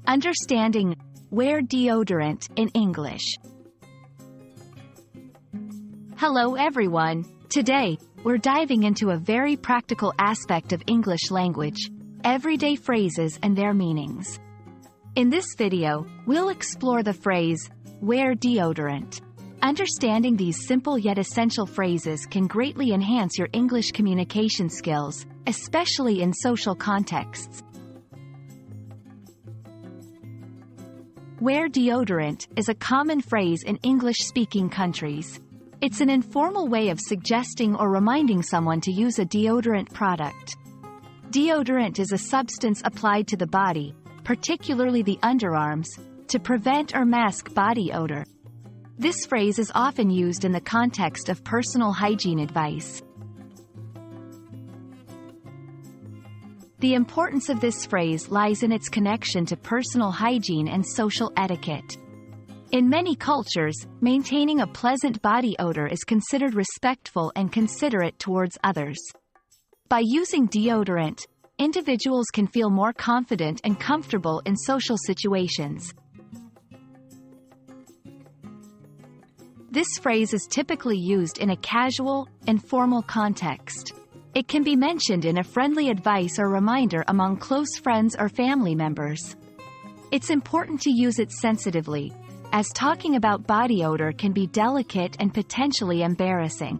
Understanding wear deodorant in English. Hello everyone. Today, we're diving into a very practical aspect of English language, everyday phrases and their meanings. In this video, we'll explore the phrase, wear deodorant. Understanding these simple yet essential phrases can greatly enhance your English communication skills, especially in social contexts. Wear deodorant is a common phrase in English-speaking countries. It's an informal way of suggesting or reminding someone to use a deodorant product. Deodorant is a substance applied to the body, particularly the underarms, to prevent or mask body odor. This phrase is often used in the context of personal hygiene advice. The importance of this phrase lies in its connection to personal hygiene and social etiquette. In many cultures, maintaining a pleasant body odor is considered respectful and considerate towards others. By using deodorant, individuals can feel more confident and comfortable in social situations. This phrase is typically used in a casual, informal context. It can be mentioned in a friendly advice or reminder among close friends or family members. It's important to use it sensitively, as talking about body odor can be delicate and potentially embarrassing.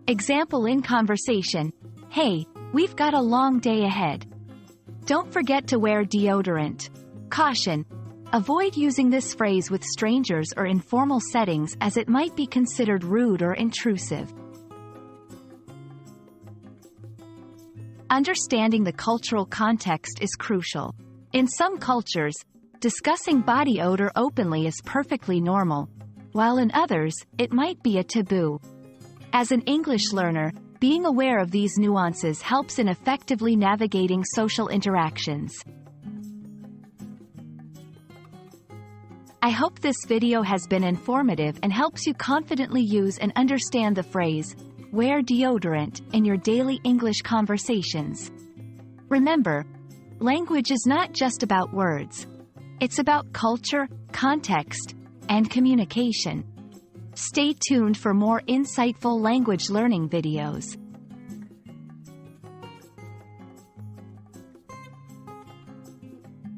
Example in conversation: "Hey, we've got a long day ahead. Don't forget to wear deodorant." Caution: avoid using this phrase with strangers or informal settings as it might be considered rude or intrusive. Understanding the cultural context is crucial. In some cultures, discussing body odor openly is perfectly normal, while in others, it might be a taboo. As an English learner, being aware of these nuances helps in effectively navigating social interactions. I hope this video has been informative and helps you confidently use and understand the phrase, wear deodorant, in your daily English conversations. Remember, language is not just about words. It's about culture, context, and communication. Stay tuned for more insightful language learning videos.